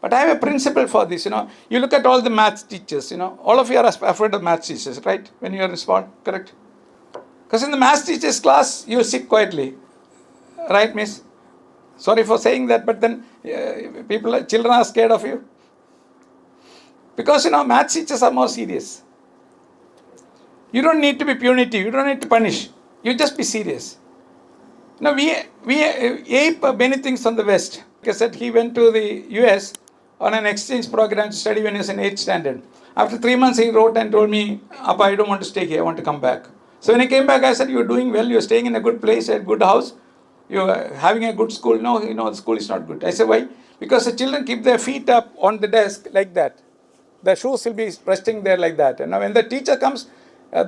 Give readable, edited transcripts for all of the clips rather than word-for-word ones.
But I have a principle for this, You look at all the maths teachers, All of you are afraid of maths teachers, right? When you are in small, correct? Because in the maths teachers class, you sit quietly. Right, miss? Sorry for saying that, but then children are scared of you. Because, maths teachers are more serious. You don't need to be punitive. You don't need to punish. You just be serious. We ape many things from the West. Like I said, he went to the US on an exchange program to study when he was in 8th standard. After 3 months, he wrote and told me, Appa, I don't want to stay here. I want to come back. So when I came back, I said, you're doing well. You're staying in a good place, a good house. You're having a good school. No, the school is not good. I said, why? Because the children keep their feet up on the desk like that. The shoes will be resting there like that. And now when the teacher comes,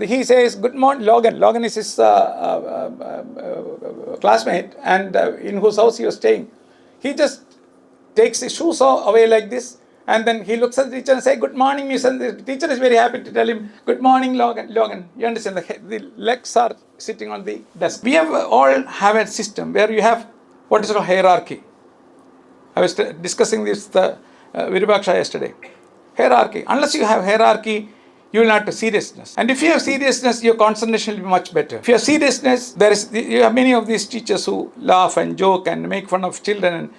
he says, good morning, Logan. Logan is his classmate and in whose house he was staying. He just takes his shoes away like this, and then he looks at the teacher and says, good morning, miss. And the teacher is very happy to tell him, good morning, Logan. Logan, you understand, the legs are sitting on the desk. We all have a system where you have what is called hierarchy. I was discussing this with Virupaksha yesterday. Hierarchy. Unless you have hierarchy, you will not have seriousness. And if you have seriousness, your concentration will be much better. If you have seriousness, you have many of these teachers who laugh and joke and make fun of children. And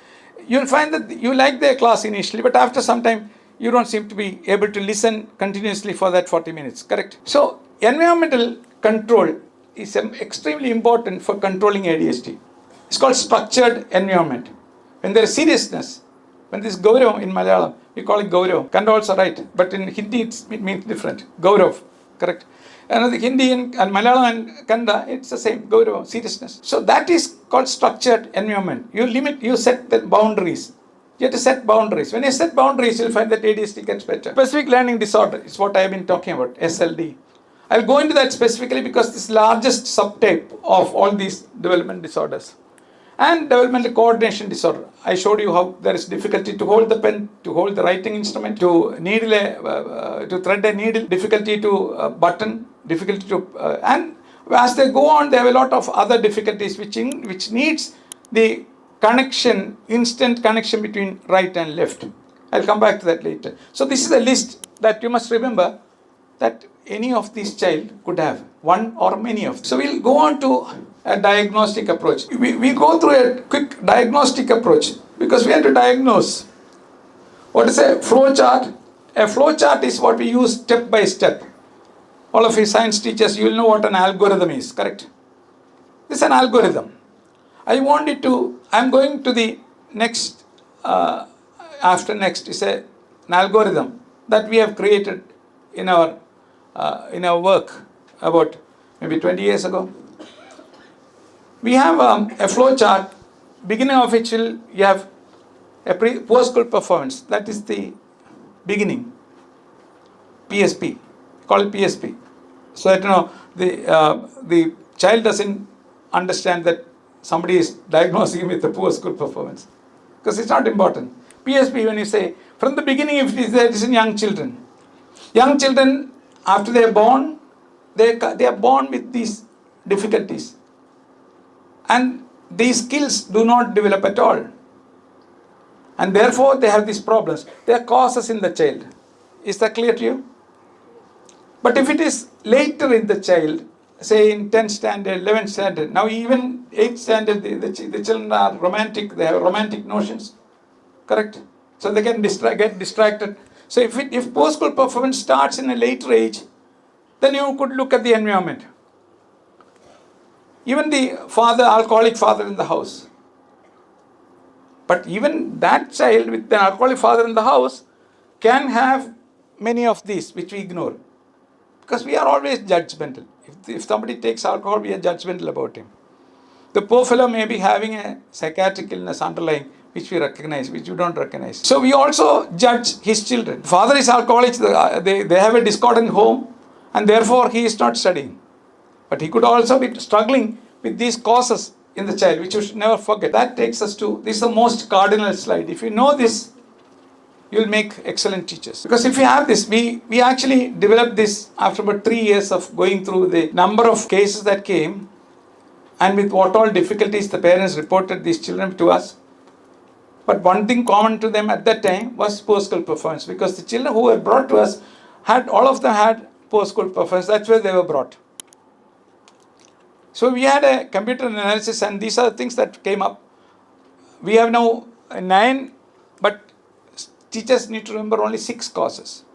you'll find that you like their class initially, but after some time, you don't seem to be able to listen continuously for that 40 minutes. Correct? So, environmental control is extremely important for controlling ADHD. It's called structured environment. When there is seriousness, when this Gaurav in Malayalam, we call it Gaurav. Kannada also right, but in Hindi it means different. Gaurav, correct? And the Hindi and Malayalam and Kannada, it's the same. Gaurav, seriousness. So that is called structured environment. You set the boundaries. You have to set boundaries. When you set boundaries, you'll find that ADHD gets better. Specific learning disorder is what I have been talking about, SLD. I'll go into that specifically because this is the largest subtype of all these development disorders. And developmental coordination disorder. I showed you how there is difficulty to hold the pen, to hold the writing instrument, to thread a needle, difficulty to button, difficulty to, and as they go on, they have a lot of other difficulties which needs the connection, instant connection between right and left. I'll come back to that later. So this is a list that you must remember that any of these child could have, one or many of them. So we'll go on to a diagnostic approach. We go through a quick diagnostic approach because we have to diagnose. What is a flow chart? A flow chart is what we use step by step. All of you science teachers, you will know what an algorithm is, correct? This is an algorithm. I'm going to the next, after next is an algorithm that we have created in our work about maybe 20 years ago. We have a flow chart, beginning of which you have a post-school performance. That is the beginning. PSP. Call it PSP. So that the child doesn't understand that somebody is diagnosing him with a post-school performance. Because it's not important. PSP, when you say, from the beginning, if it is in young children. Young children, after they are born, they are born with these difficulties. And these skills do not develop at all. And therefore, they have these problems. They are causes in the child. Is that clear to you? But if it is later in the child, say in 10th standard, 11th standard, now even 8th standard, the children are romantic, they have romantic notions. Correct? So they can get distracted. So if post-school performance starts in a later age, then you could look at the environment. Even the alcoholic father in the house. But even that child with the alcoholic father in the house can have many of these which we ignore. Because we are always judgmental. If somebody takes alcohol, we are judgmental about him. The poor fellow may be having a psychiatric illness underlying, which we recognize, which you don't recognize. So we also judge his children. Father is alcoholic, they have a discordant home, and therefore he is not studying. But he could also be struggling with these causes in the child, which you should never forget. That takes us to, this is the most cardinal slide. If you know this, you will make excellent teachers. Because if you have this, we actually developed this after about 3 years of going through the number of cases that came, and with what all difficulties the parents reported these children to us. But one thing common to them at that time was post-school performance, because the children who were brought to us all of them had post-school performance. That's where they were brought. So we had a computer analysis, and these are the things that came up. We have now 9, but teachers need to remember only 6 causes.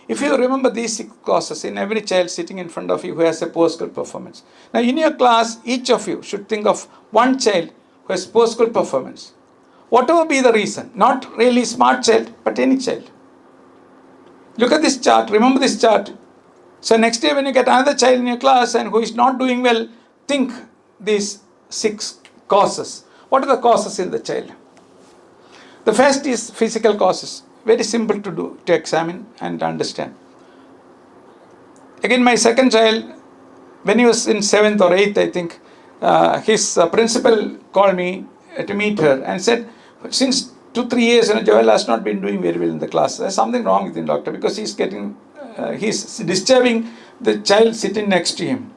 If you remember these 6 causes in every child sitting in front of you who has a post-school performance. Now in your class, each of you should think of one child who has post-school performance. Whatever be the reason, not really smart child, but any child. Look at this chart, remember this chart. So next day when you get another child in your class and who is not doing well, think these 6 causes. What are the causes in the child? The first is physical causes. Very simple to do, to examine and understand. Again, my second child, when he was in 7th or 8th, I think, his principal called me to meet her and said, since 2-3 years, Joel has not been doing very well in the class. There's something wrong with him, doctor, because he's disturbing the child sitting next to him,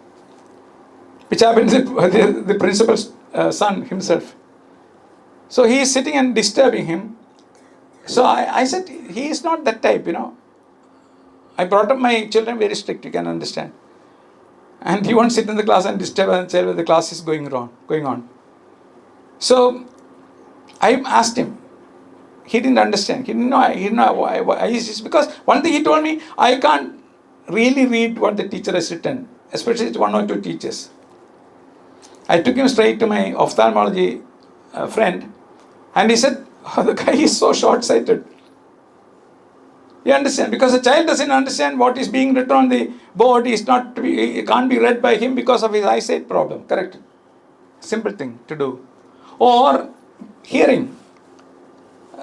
which happens to the principal's son himself. So he is sitting and disturbing him. So I said, he is not that type, I brought up my children very strict, you can understand. And he won't sit in the class and disturb the child when the class is going on. So I asked him. He didn't understand. He didn't know why. It's because one thing he told me, I can't really read what the teacher has written, especially 1 or 2 teachers. I took him straight to my ophthalmology friend, and he said, the guy is so short-sighted. You understand? Because the child doesn't understand what is being written on the board. It can't be read by him because of his eyesight problem. Correct? Simple thing to do. Or hearing.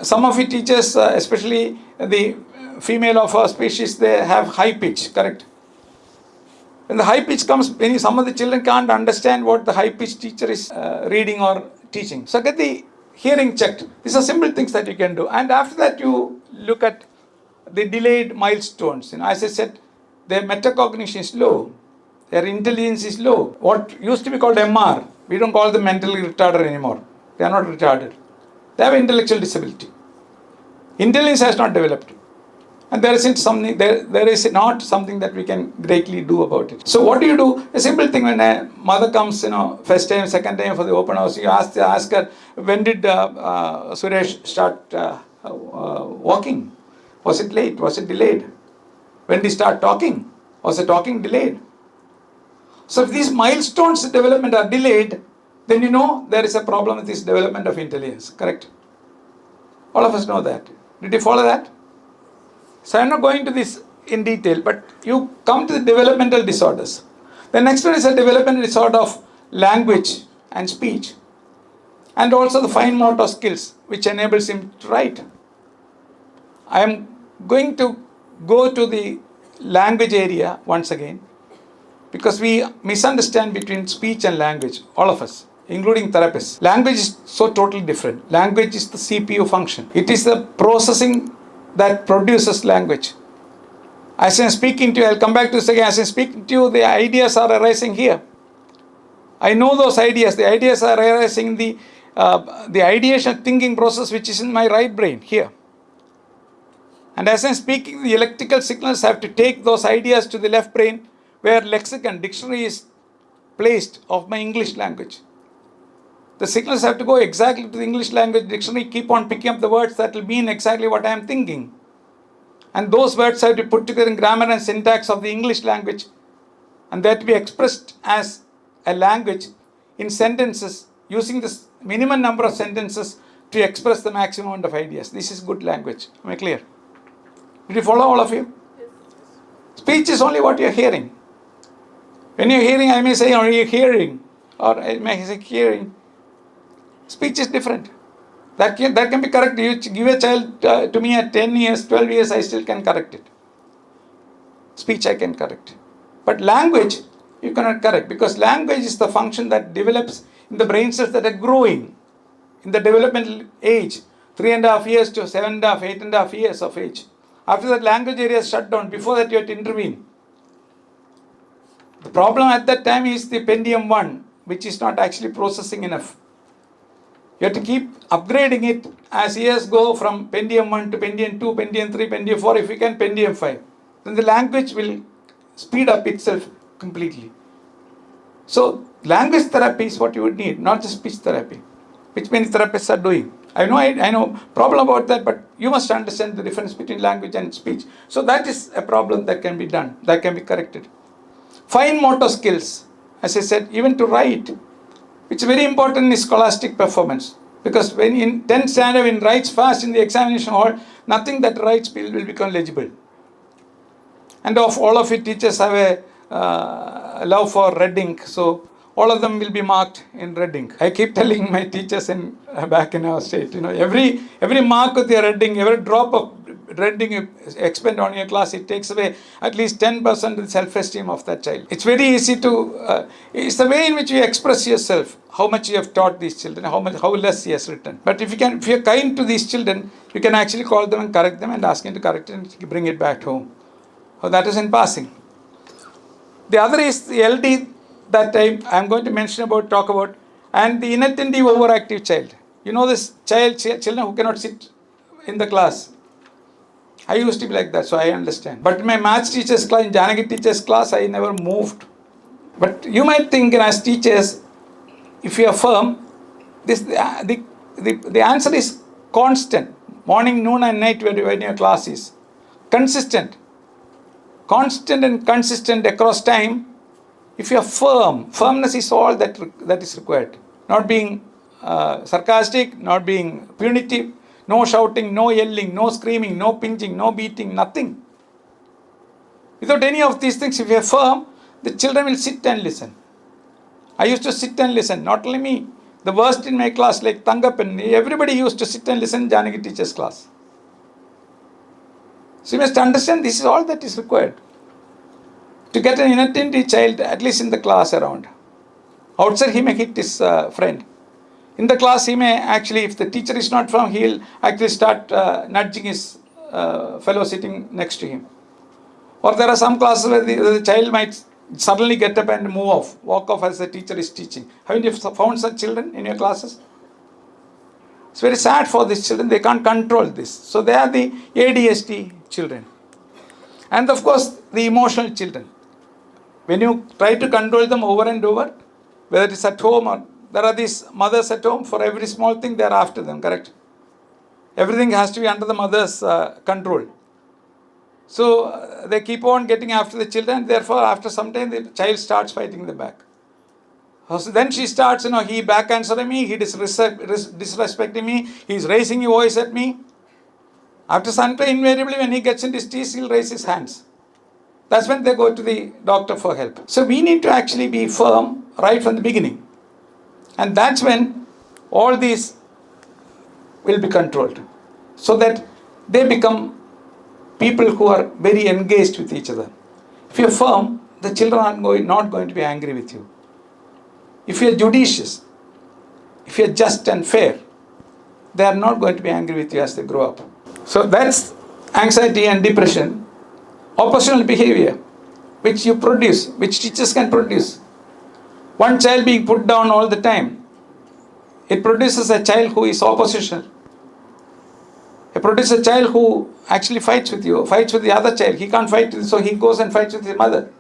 Some of the teachers, especially the female of our species, they have high pitch. Correct? When the high pitch comes, some of the children can't understand what the high pitch teacher is reading or teaching. So get the hearing checked. These are simple things that you can do. And after that, you look at the delayed milestones. As I said, their metacognition is low. Their intelligence is low. What used to be called MR, we don't call them mentally retarded anymore. They are not retarded. They have intellectual disability. Intelligence has not developed. And there is not something that we can greatly do about it. So what do you do? A simple thing, when a mother comes, first time, second time for the open house, you ask her, when did Suresh start walking? Was it late? Was it delayed? When did he start talking? Was the talking delayed? So if these milestones of development are delayed, then there is a problem with this development of intelligence. Correct? All of us know that. Did you follow that? So I'm not going to this in detail, but you come to the developmental disorders. The next one is a developmental disorder of language and speech, and also the fine motor skills, which enables him to write. I am going to go to the language area once again, because we misunderstand between speech and language, all of us, including therapists. Language is so totally different. Language is the CPU function. It is the processing that produces language. As I'm speaking to you, I'll come back to this again. As I'm speaking to you, the ideas are arising here. I know those ideas. The ideas are arising in the ideation thinking process, which is in my right brain here. And as I'm speaking, the electrical signals have to take those ideas to the left brain, where lexicon, dictionary is placed of my English language. The signals have to go exactly to the English language dictionary, keep on picking up the words that will mean exactly what I am thinking. And those words have to be put together in grammar and syntax of the English language, and that to be expressed as a language in sentences, using this minimum number of sentences to express the maximum amount of ideas. This is good language. Am I clear? Did you follow, all of you? Yes. Speech is only what you are hearing. When you are hearing, I may say, are you hearing? Or I may say hearing. Speech is different. That can be correct. You give a child to me at 10 years, 12 years, I still can correct it. Speech I can correct. But language, you cannot correct, because language is the function that develops in the brain cells that are growing in the developmental age, 3.5 years to 7.5, 8.5 years of age. After that, language area is shut down. Before that, you have to intervene. The problem at that time is the Pentium 1, which is not actually processing enough. You have to keep upgrading it as years go from Pentium 1 to Pentium 2, Pentium 3, Pentium 4, if you can, Pentium 5. Then the language will speed up itself completely. So, language therapy is what you would need, not just speech therapy, which many therapists are doing. I know problem about that, but you must understand the difference between language and speech. So that is a problem that can be done, that can be corrected. Fine motor skills, as I said, even to write, which is very important in scholastic performance. Because when in 10th standard, when writes fast in the examination hall, nothing that writes will become legible. And all of you teachers have a love for red ink, so all of them will be marked in red ink. I keep telling my teachers back in our state, every mark with your red ink, every drop of red ink you expend on your class, it takes away at least 10% of the self-esteem of that child. It's very easy to, it's the way in which you express yourself, how much you have taught these children, how less he has written. But if you're kind to these children, you can actually call them and correct them and ask him to correct it and bring it back home. So that is in passing. The other is the LD that I'm going to talk about, and the inattentive overactive child. You know this children who cannot sit in the class. I used to be like that, so I understand. But in my maths teacher's class, in Janagi teacher's class, I never moved. But you might think, as teachers, if you are firm, the answer is constant. Morning, noon and night when your class is. Consistent. Constant and consistent across time. If you are firmness is all that is required. Not being sarcastic, not being punitive, no shouting, no yelling, no screaming, no pinching, no beating, nothing. Without any of these things, if you are firm, the children will sit and listen. I used to sit and listen, not only me. The worst in my class, like Tangapan, everybody used to sit and listen in Janagi teacher's class. So you must understand this is all that is required to get an inattentive child, at least in the class around. Outside he may hit his friend. In the class he may actually, if the teacher is not firm, he will actually start nudging his fellow sitting next to him. Or there are some classes where the child might suddenly get up and walk off as the teacher is teaching. Haven't you found such children in your classes? It's very sad for these children, they can't control this. So they are the ADHD children. And of course, the emotional children. When you try to control them over and over, whether it is at home or there are these mothers at home, for every small thing they are after them, correct? Everything has to be under the mother's control. So they keep on getting after the children, therefore after some time the child starts fighting them back. So then she starts, he back answering me, he disrespecting me, he's raising his voice at me. After some time, invariably when he gets into his teeth, he'll raise his hands. That's when they go to the doctor for help. So we need to actually be firm right from the beginning. And that's when all these will be controlled. So that they become people who are very engaged with each other. If you're firm, the children are not going to be angry with you. If you're judicious, if you're just and fair, they are not going to be angry with you as they grow up. So that's anxiety and depression. Oppositional behavior, which you produce, which teachers can produce. One child being put down all the time, it produces a child who is oppositional. It produces a child who actually fights with you, fights with the other child. He can't fight with you, so he goes and fights with his mother.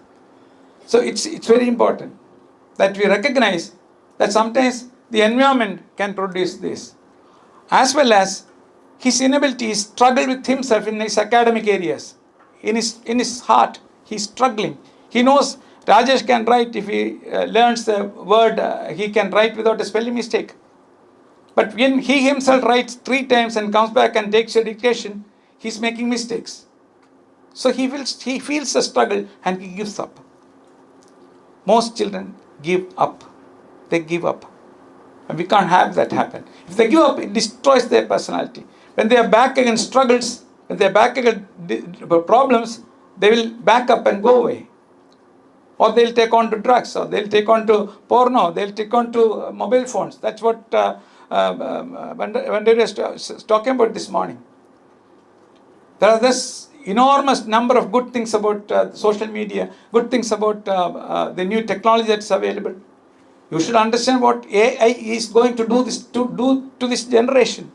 So it's very important that we recognize that sometimes the environment can produce this. As well as his inability, he struggles with himself in his academic areas. In his heart, he's struggling. He knows Rajesh can write, if he learns the word, he can write without a spelling mistake. But when he himself writes 3 times and comes back and takes a dictation, he's making mistakes. So he feels the struggle and he gives up. Most children give up. They give up. And we can't have that happen. If they give up, it destroys their personality. When they are back against struggles, when they are back against problems, they will back up and go away. Or they'll take on to drugs, or they'll take on to porno, they'll take on to mobile phones. That's what Vandari was talking about this morning. There are this enormous number of good things about social media, good things about the new technology that's available. You should understand what AI is going to do to this generation.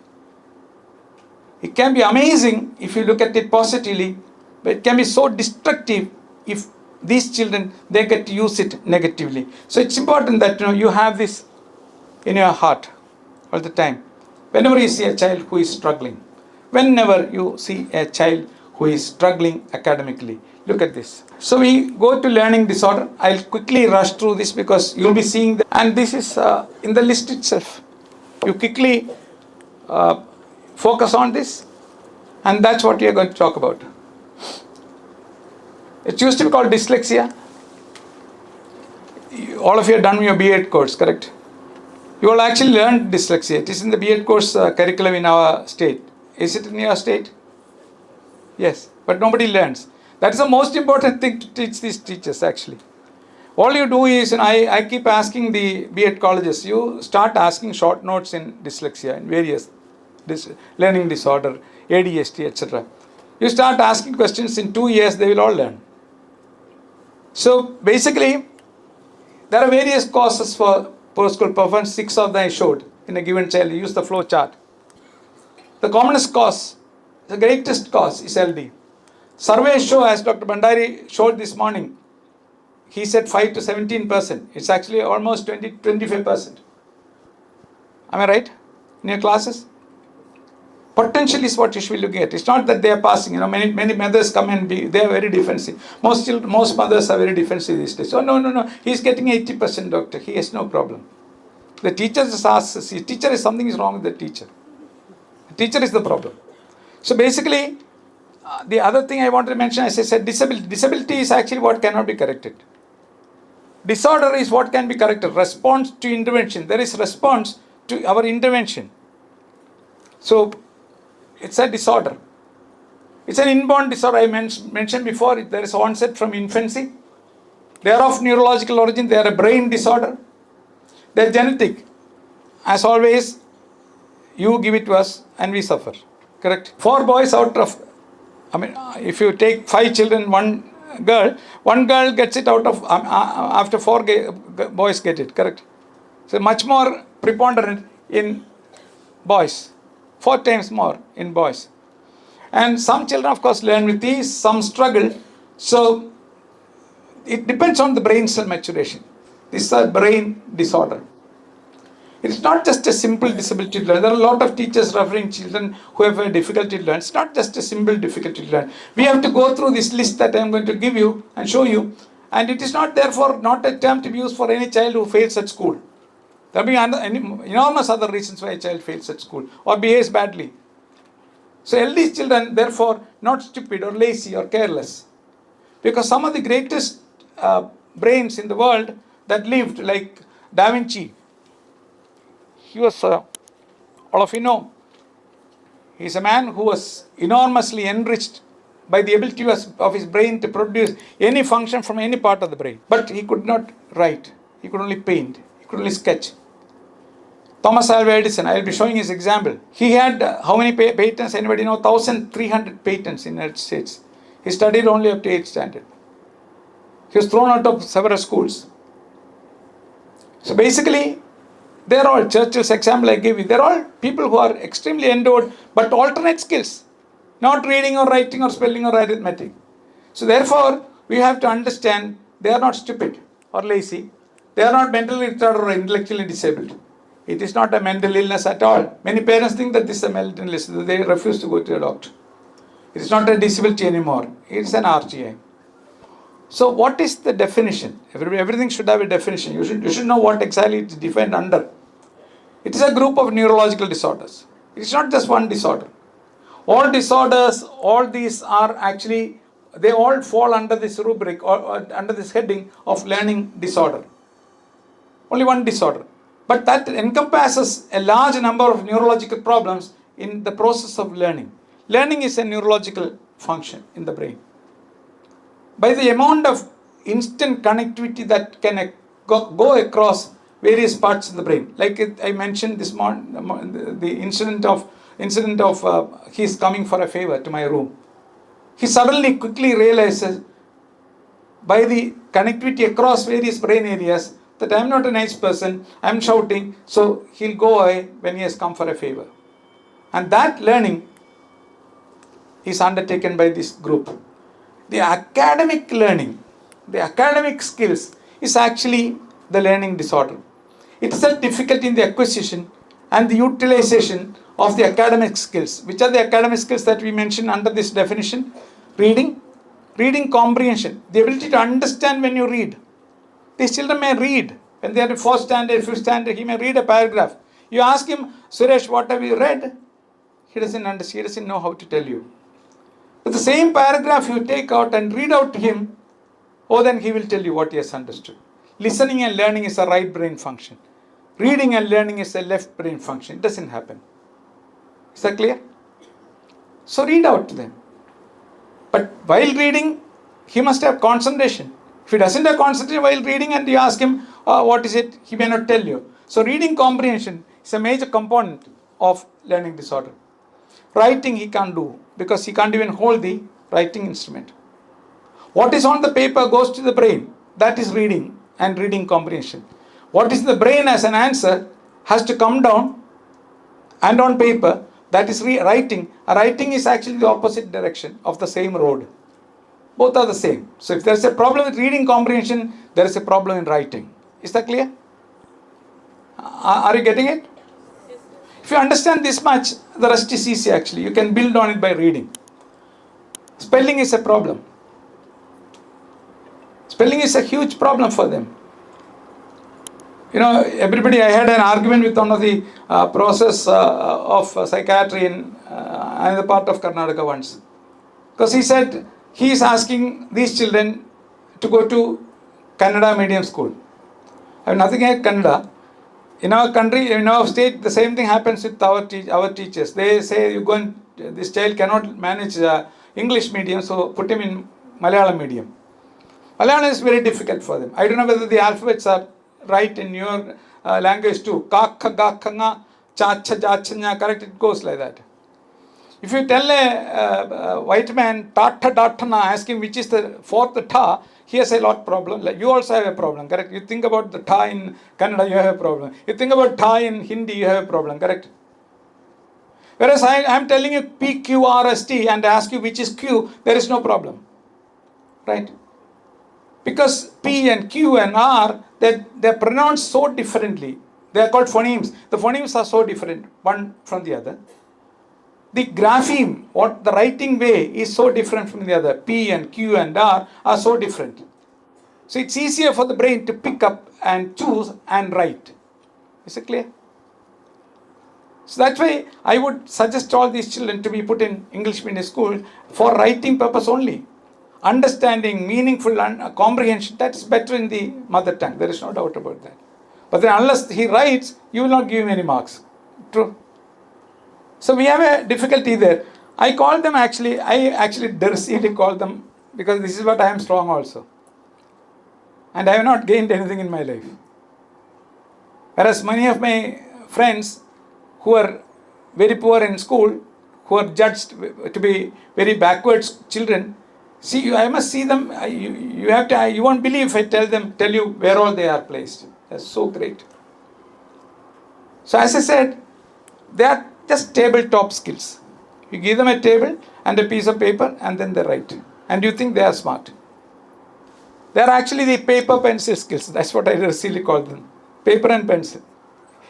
It can be amazing if you look at it positively, but it can be so destructive if these children, they get to use it negatively. So it's important that you have this in your heart all the time. Whenever you see a child who is struggling, whenever you see a child who is struggling academically, look at this. So we go to learning disorder. I'll quickly rush through this because you'll be seeing and this is in the list itself. You quickly focus on this, and that's what we are going to talk about. It used to be called dyslexia. All of you have done your B.Ed course, correct? You all actually learned dyslexia. It is in the B.Ed course curriculum in our state. Is it in your state? Yes, but nobody learns. That is the most important thing to teach these teachers actually. All you do is, and I keep asking the B.Ed colleges, you start asking short notes in dyslexia and various learning disorder, ADHD, etc. You start asking questions, in 2 years they will all learn. So basically, there are various causes for poor school performance. 6 of them I showed in a given child. You use the flow chart. The commonest cause, the greatest cause is LD. Surveys show, as Dr. Bandari showed this morning, he said 5 to 17%. It's actually almost 25%. Am I right? In your classes? Potential is what you should be looking at. It's not that they are passing. Many mothers come and they are very defensive. Most mothers are very defensive these days. Oh, no. He's getting 80%, doctor. He has no problem. The teacher just asks, teacher is something is wrong with the teacher. The teacher is the problem. So basically, the other thing I wanted to mention, as I said, disability. Disability is actually what cannot be corrected. Disorder is what can be corrected. Response to intervention. There is response to our intervention. So, it's a disorder. It's an inborn disorder. I mentioned before, there is onset from infancy. They are of neurological origin. They are a brain disorder. They are genetic. As always, you give it to us and we suffer. Correct? 4 boys out of, if you take 5 children, 1 girl gets it out of, after 4 boys get it. Correct? So much more preponderant in boys. 4 times more in boys. And some children, of course, learn with ease, some struggle. So it depends on the brain cell maturation. This is a brain disorder. It is not just a simple disability to learn. There are a lot of teachers referring children who have a difficulty to learn. It's not just a simple difficulty to learn. We have to go through this list that I am going to give you and show you. And it is not therefore not a term to be used for any child who fails at school. There will be enormous other reasons why a child fails at school or behaves badly. So LD children, therefore, not stupid or lazy or careless. Because some of the greatest brains in the world that lived, like Da Vinci, he was, all of you know, he's a man who was enormously enriched by the ability of his brain to produce any function from any part of the brain. But he could not write. He could only paint. He could only sketch. Thomas Alva Edison, I will be showing his example. He had how many patents? Anybody know? 1,300 patents in the United States. He studied only up to 8th standard. He was thrown out of several schools. So basically, they're all, Churchill's example I gave you, they're all people who are extremely endowed, but alternate skills. Not reading or writing or spelling or arithmetic. So therefore, we have to understand they are not stupid or lazy. They are not mentally retarded or intellectually disabled. It is not a mental illness at all. Many parents think that this is a mental illness. They refuse to go to a doctor. It is not a disability anymore. It is an RGI. So what is the definition? Everything should have a definition. You should know what exactly it is defined under. It is a group of neurological disorders. It is not just one disorder. All disorders, all these are actually, they all fall under this rubric or under this heading of learning disorder. Only one disorder. But that encompasses a large number of neurological problems in the process of learning. Learning is a neurological function in the brain. By the amount of instant connectivity that can go across various parts of the brain. Like I mentioned this morning, the incident of he's coming for a favor to my room. He suddenly quickly realizes by the connectivity across various brain areas, that I am not a nice person, I am shouting, so he'll go away when he has come for a favor. And that learning is undertaken by this group. The academic learning, the academic skills is actually the learning disorder. It's a difficulty in the acquisition and the utilization of the academic skills. Which are the academic skills that we mentioned under this definition? Reading comprehension, the ability to understand when you read. These children may read. When they are in 4th standard, 5th standard, he may read a paragraph. You ask him, Suresh, what have you read? He doesn't understand, he doesn't know how to tell you. But the same paragraph you take out and read out to him, then he will tell you what he has understood. Listening and learning is a right brain function. Reading and learning is a left brain function. It doesn't happen. Is that clear? So read out to them. But while reading, he must have concentration. If he doesn't have concentration while reading and you ask him, what is it? He may not tell you. So reading comprehension is a major component of learning disorder. Writing he can't do because he can't even hold the writing instrument. What is on the paper goes to the brain. That is reading and reading comprehension. What is in the brain as an answer has to come down and on paper. That is writing. Writing is actually the opposite direction of the same road. Both are the same. So if there is a problem with reading comprehension, there is a problem in writing. Is that clear? Are you getting it? If you understand this much, the rest is easy actually. You can build on it by reading. Spelling is a problem. Spelling is a huge problem for them. Everybody, I had an argument with one of the professors of psychiatry in another part of Karnataka once. Because he said he is asking these children to go to Kannada medium school. I have nothing against Kannada. In our country, in our state, the same thing happens with our teachers. They say this child cannot manage English medium, so put him in Malayalam medium. Malayalam is very difficult for them. I don't know whether the alphabets are right in your language too. Kakha, gakhanga, chacha, jachanya, correct? It goes like that. If you tell a white man, tata, datana, ask him which is the fourth ta, he has a lot of problem. Like you also have a problem, correct? You think about the ta in Kannada, you have a problem. You think about ta in Hindi, you have a problem, correct? Whereas I am telling you P, Q, R, S, T and ask you which is Q, there is no problem, right? Because P and Q and R, they're pronounced so differently. They are called phonemes. The phonemes are so different, one from the other. The grapheme, the writing way is so different from the other. P and Q and R are so different. So it's easier for the brain to pick up and choose and write. Is it clear? So that's why I would suggest all these children to be put in English medium school for writing purpose only. Understanding, meaningful comprehension, that is better in the mother tongue. There is no doubt about that. But then unless he writes, you will not give him any marks. True. So we have a difficulty there. I actually derisively call them, because this is what I am strong also. And I have not gained anything in my life. Whereas many of my friends who are very poor in school, who are judged to be very backwards children, I must see them. You won't believe if I tell you where all they are placed. That's so great. So as I said, they are just tabletop skills. You give them a table and a piece of paper and then they write. And you think they are smart. They are actually the paper pencil skills. That's what I really call them. Paper and pencil.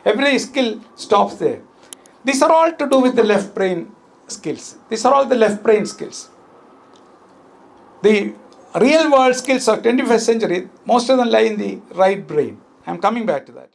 Every skill stops there. These are all to do with the left brain skills. These are all the left brain skills. The real world skills of 21st century, most of them lie in the right brain. I'm coming back to that.